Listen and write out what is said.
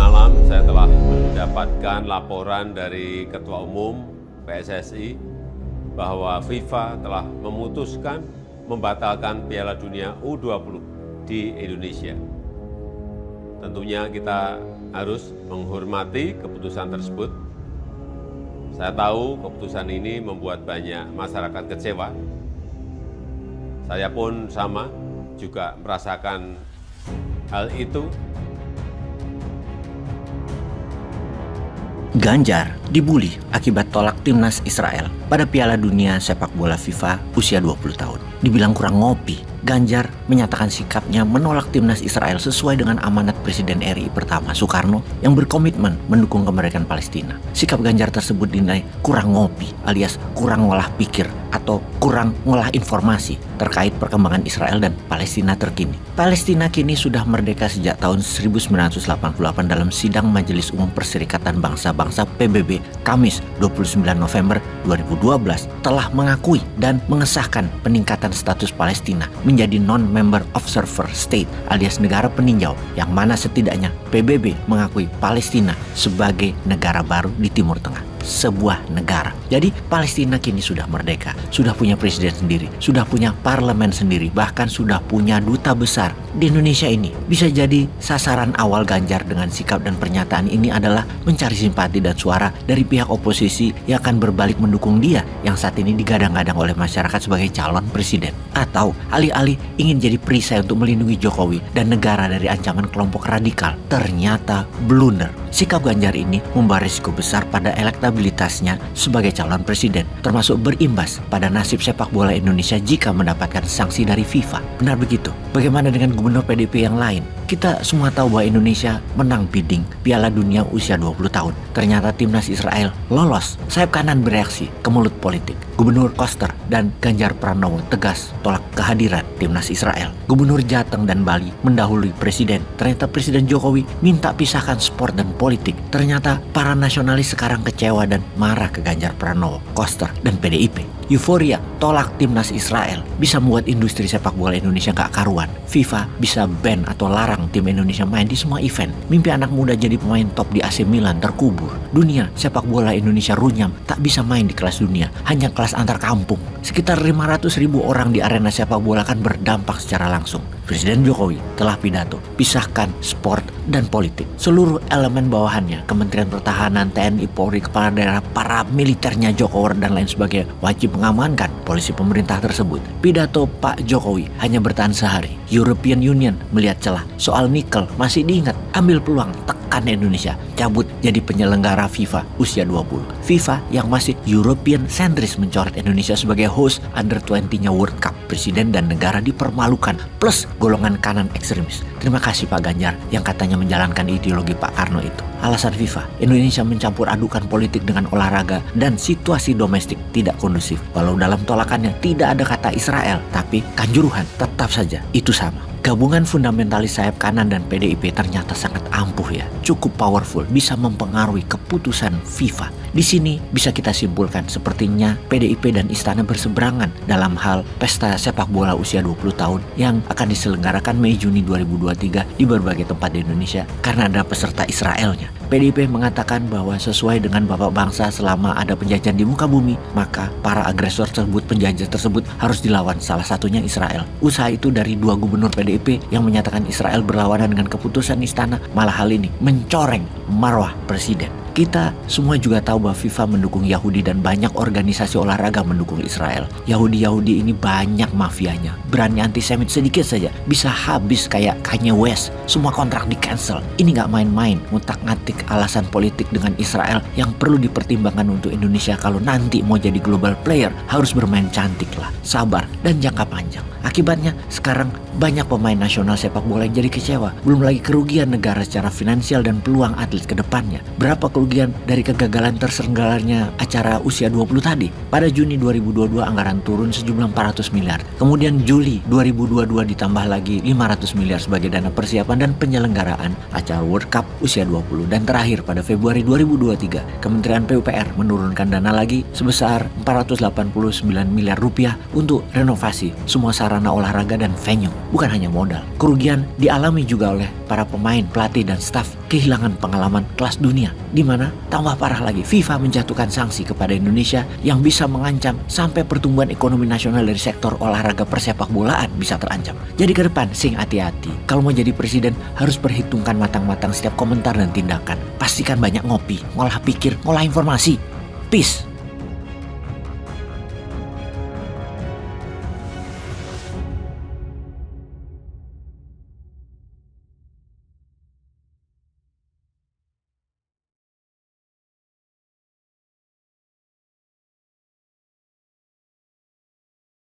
malam saya telah mendapatkan laporan dari Ketua Umum PSSI bahwa FIFA telah memutuskan membatalkan Piala Dunia U20 di Indonesia. Tentunya kita harus menghormati keputusan tersebut. Saya tahu keputusan ini membuat banyak masyarakat kecewa. Saya pun sama, juga merasakan hal itu. Ganjar dibully akibat tolak timnas Israel pada Piala Dunia Sepak Bola FIFA usia 20 tahun. Dibilang kurang ngopi, Ganjar menyatakan sikapnya menolak timnas Israel sesuai dengan amanat Presiden RI pertama Soekarno yang berkomitmen mendukung kemerdekaan Palestina. Sikap Ganjar tersebut dinilai kurang ngopi alias kurang ngolah pikir atau kurang ngolah informasi terkait perkembangan Israel dan Palestina terkini. Palestina kini sudah merdeka sejak tahun 1988 dalam sidang Majelis Umum Perserikatan Bangsa-Bangsa PBB Kamis 29 November 2012 telah mengakui dan mengesahkan peningkatan status Palestina menjadi non-member observer state alias negara peninjau, yang mana setidaknya PBB mengakui Palestina sebagai negara baru di Timur Tengah, sebuah negara. Jadi Palestina kini sudah merdeka, sudah punya presiden sendiri, sudah punya parlemen sendiri, bahkan sudah punya duta besar. Di Indonesia ini bisa jadi sasaran awal Ganjar dengan sikap dan pernyataan ini adalah mencari simpati dan suara dari pihak oposisi yang akan berbalik mendukung dia yang saat ini digadang-gadang oleh masyarakat sebagai calon presiden, atau alih-alih ingin jadi perisai untuk melindungi Jokowi dan negara dari ancaman kelompok radikal. Ternyata blunder. Sikap Ganjar ini membawa risiko besar pada elektabilitasnya sebagai calon presiden, termasuk berimbas pada nasib sepak bola Indonesia jika mendapatkan sanksi dari FIFA. Benar begitu. Bagaimana dengan gubernur PDIP yang lain? Kita semua tahu bahwa Indonesia menang bidding Piala Dunia usia 20 tahun. Ternyata timnas Israel lolos. Sayap kanan bereaksi ke mulut politik. Gubernur Koster dan Ganjar Pranowo tegas tolak kehadiran timnas Israel. Gubernur Jateng dan Bali mendahului presiden. Ternyata Presiden Jokowi minta pisahkan sport dan politik. Ternyata para nasionalis sekarang kecewa dan marah ke Ganjar Pranowo, Koster, dan PDIP. Euforia tolak timnas Israel bisa membuat industri sepak bola Indonesia gak karuan. FIFA bisa ban atau larang tim Indonesia main di semua event. Mimpi anak muda jadi pemain top di AC Milan terkubur. Dunia sepak bola Indonesia runyam, tak bisa main di kelas dunia, hanya kelas antar kampung. Sekitar 500.000 orang di arena sepak bola kan berdampak secara langsung. Presiden Jokowi telah pidato, pisahkan sport dan politik. Seluruh elemen bawahannya, Kementerian Pertahanan, TNI, Polri, kepala daerah, para militernya Jokowi dan lain sebagainya wajib mengamankan polisi pemerintah tersebut. Pidato Pak Jokowi hanya bertahan sehari. European Union melihat celah soal nikel masih diingat, ambil peluang, tekan Indonesia, cabut jadi penyelenggara FIFA usia 20. FIFA yang masih European sentris mencoret Indonesia sebagai host under 20-nya World Cup. Presiden dan negara dipermalukan, plus golongan kanan ekstremis. Terima kasih Pak Ganjar yang katanya menjalankan ideologi Pak Karno itu. Alasan FIFA, Indonesia mencampur adukan politik dengan olahraga dan situasi domestik tidak kondusif. Walau dalam tolakannya tidak ada kata Israel, tapi kanjuruhan tetap saja itu sama. Gabungan fundamentalis sayap kanan dan PDIP ternyata sangat ampuh ya, cukup powerful, bisa mempengaruhi keputusan FIFA. Di sini bisa kita simpulkan sepertinya PDIP dan Istana berseberangan dalam hal pesta sepak bola usia 20 tahun yang akan diselenggarakan Mei-Juni 2023 di berbagai tempat di Indonesia karena ada peserta Israelnya. PDIP mengatakan bahwa sesuai dengan Bapak Bangsa, selama ada penjajahan di muka bumi, maka para agresor tersebut, penjajah tersebut harus dilawan, salah satunya Israel. Usaha itu dari dua gubernur PDIP yang menyatakan Israel berlawanan dengan keputusan Istana, malah hal ini mencoreng marwah presiden. Kita semua juga tahu bahwa FIFA mendukung Yahudi dan banyak organisasi olahraga mendukung Israel. Yahudi ini banyak mafianya. Berani antisemit sedikit saja bisa habis kayak Kanye West. Semua kontrak di cancel. Ini gak main-main, ngutak-ngatik alasan politik dengan Israel yang perlu dipertimbangkan untuk Indonesia kalau nanti mau jadi global player. Harus bermain cantik lah, sabar, dan jangka panjang. Akibatnya sekarang banyak pemain nasional sepak bola yang jadi kecewa. Belum lagi kerugian negara secara finansial dan peluang atlet ke depannya. Berapa kerugian dari kegagalan terselenggaranya acara usia 20 tadi? Pada Juni 2022 anggaran turun sejumlah 400 miliar. Kemudian Juli 2022 ditambah lagi 500 miliar sebagai dana persiapan dan penyelenggaraan acara World Cup usia 20. Dan terakhir pada Februari 2023, Kementerian PUPR menurunkan dana lagi sebesar 489 miliar rupiah untuk renovasi semua sarana sarana olahraga dan venue, bukan hanya modal. Kerugian dialami juga oleh para pemain, pelatih, dan staf, kehilangan pengalaman kelas dunia, di mana tambah parah lagi FIFA menjatuhkan sanksi kepada Indonesia yang bisa mengancam sampai pertumbuhan ekonomi nasional dari sektor olahraga persepak bolaan bisa terancam. Jadi ke depan sing hati-hati. Kalau mau jadi presiden harus perhitungkan matang-matang setiap komentar dan tindakan. Pastikan banyak ngopi, ngolah pikir, ngolah informasi. Peace.